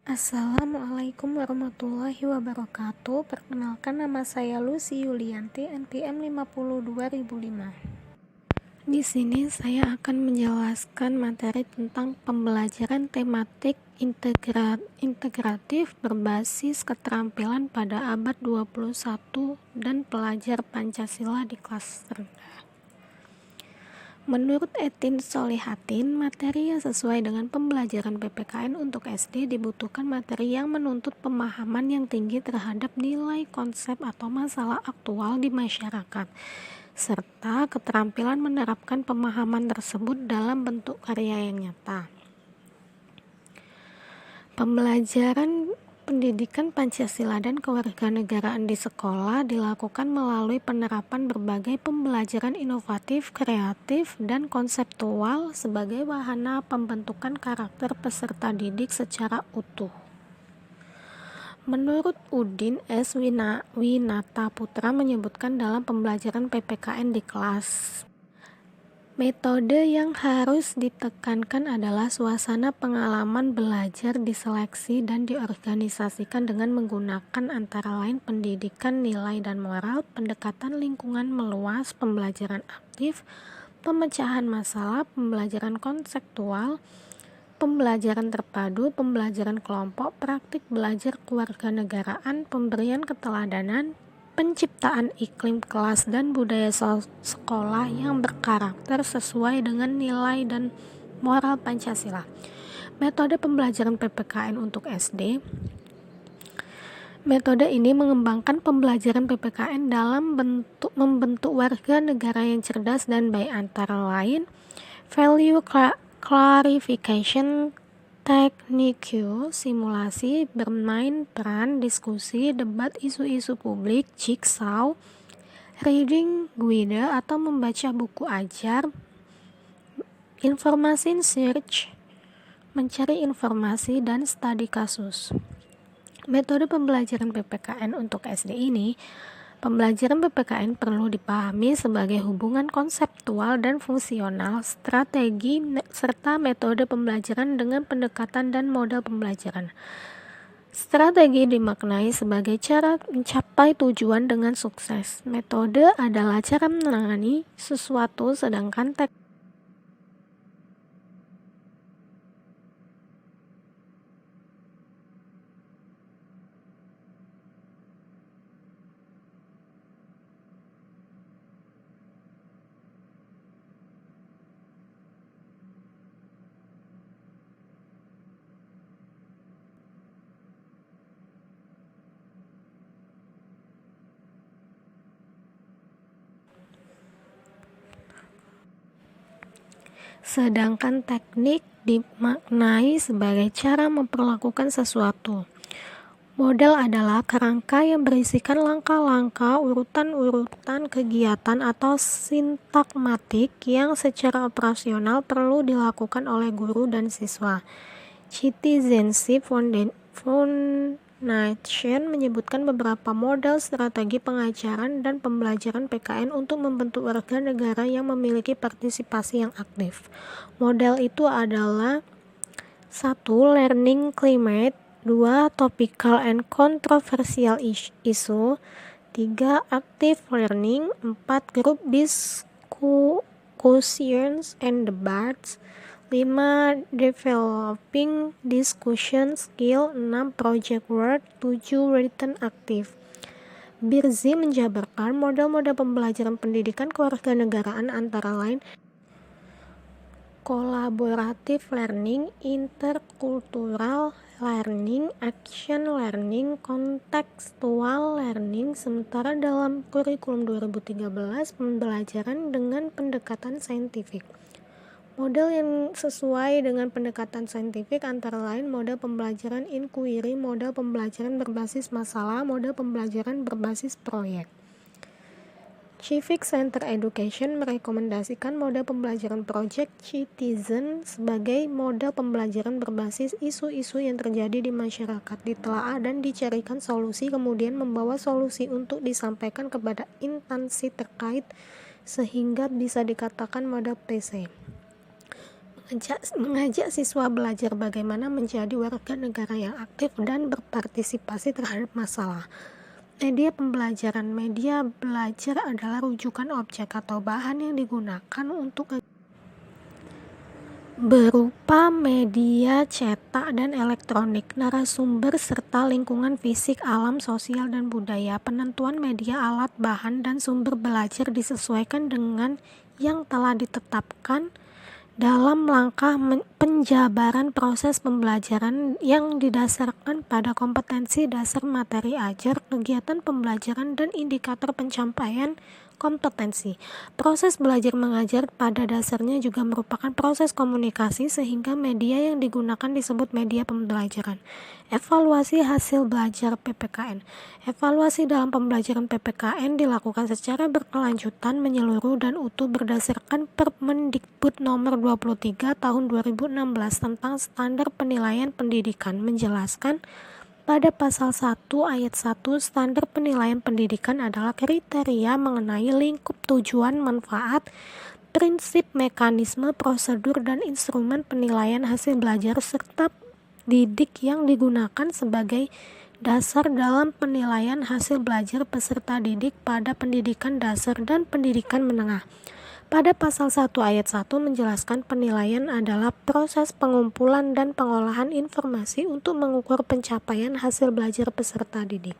Assalamualaikum warahmatullahi wabarakatuh. Perkenalkan, nama saya Lucy Yulianti, NPM 50 2005. Di sini saya akan menjelaskan materi tentang pembelajaran tematik integratif berbasis keterampilan pada abad 21 dan pelajar Pancasila di kelas rendah. Menurut Etin Solihatin, materi yang sesuai dengan pembelajaran PPKN untuk SD dibutuhkan materi yang menuntut pemahaman yang tinggi terhadap nilai, konsep, atau masalah aktual di masyarakat, serta keterampilan menerapkan pemahaman tersebut dalam bentuk karya yang nyata. Pembelajaran pendidikan Pancasila dan kewarganegaraan di sekolah dilakukan melalui penerapan berbagai pembelajaran inovatif, kreatif, dan konseptual sebagai wahana pembentukan karakter peserta didik secara utuh. Menurut Udin S. Winata Putra menyebutkan dalam pembelajaran PPKN di kelas, metode yang harus ditekankan adalah suasana pengalaman belajar diseleksi dan diorganisasikan dengan menggunakan antara lain pendidikan nilai dan moral, pendekatan lingkungan meluas, pembelajaran aktif, pemecahan masalah, pembelajaran konseptual, pembelajaran terpadu, pembelajaran kelompok, praktik belajar kewarganegaraan, pemberian keteladanan, penciptaan iklim kelas dan budaya sekolah yang berkarakter sesuai dengan nilai dan moral Pancasila. Metode pembelajaran PPKN untuk SD. Metode ini mengembangkan pembelajaran PPKN dalam membentuk warga negara yang cerdas dan baik, antara lain value clarification, teknik simulasi, bermain peran, diskusi, debat isu-isu publik, jigsaw, reading guide atau membaca buku ajar, information search, mencari informasi, dan studi kasus. Metode pembelajaran PPKN untuk SD ini, pembelajaran PPKN perlu dipahami sebagai hubungan konseptual dan fungsional, strategi, serta metode pembelajaran dengan pendekatan dan model pembelajaran. Strategi dimaknai sebagai cara mencapai tujuan dengan sukses. Metode adalah cara menangani sesuatu, sedangkan teknik dimaknai sebagai cara memperlakukan sesuatu. Model adalah kerangka yang berisikan langkah-langkah, urutan-urutan kegiatan atau sintakmatik yang secara operasional perlu dilakukan oleh guru dan siswa. Citizenship Foundation menyebutkan beberapa model strategi pengajaran dan pembelajaran PKN untuk membentuk warga negara yang memiliki partisipasi yang aktif. Model itu adalah 1. Learning climate, 2. Topical and controversial issue, 3. Active learning, 4. Group discussions and debates, 5. Developing discussion skill, 6. Project work, 7. Written active. Birzi menjabarkan model-model pembelajaran pendidikan kewarganegaraan antara lain collaborative learning, intercultural learning, action learning, contextual learning. Sementara dalam kurikulum 2013 pembelajaran dengan pendekatan saintifik. Model yang sesuai dengan pendekatan saintifik antara lain model pembelajaran inquiry, model pembelajaran berbasis masalah, model pembelajaran berbasis proyek. Civic Center Education merekomendasikan model pembelajaran Project Citizen sebagai model pembelajaran berbasis isu-isu yang terjadi di masyarakat, ditelaah dan dicarikan solusi, kemudian membawa solusi untuk disampaikan kepada instansi terkait sehingga bisa dikatakan model PC. mengajak siswa belajar bagaimana menjadi warga negara yang aktif dan berpartisipasi terhadap masalah. Media pembelajaran. Media belajar adalah rujukan objek atau bahan yang digunakan untuk berupa media cetak dan elektronik, narasumber, serta lingkungan fisik, alam, sosial, dan budaya. Penentuan media, alat, bahan, dan sumber belajar disesuaikan dengan yang telah ditetapkan dalam langkah penjabaran proses pembelajaran yang didasarkan pada kompetensi dasar materi ajar, kegiatan pembelajaran, dan indikator pencapaian kompetensi. Proses belajar mengajar pada dasarnya juga merupakan proses komunikasi, sehingga media yang digunakan disebut media pembelajaran. Evaluasi hasil belajar PPKN. Evaluasi dalam pembelajaran PPKN dilakukan secara berkelanjutan, menyeluruh, dan utuh berdasarkan Permendikbud nomor 23 tahun 2016 tentang standar penilaian pendidikan. Menjelaskan pada pasal 1 ayat 1, standar penilaian pendidikan adalah kriteria mengenai lingkup tujuan, manfaat, prinsip, mekanisme, prosedur, dan instrumen penilaian hasil belajar serta didik yang digunakan sebagai dasar dalam penilaian hasil belajar peserta didik pada pendidikan dasar dan pendidikan menengah. Pada pasal 1 ayat 1 menjelaskan penilaian adalah proses pengumpulan dan pengolahan informasi untuk mengukur pencapaian hasil belajar peserta didik.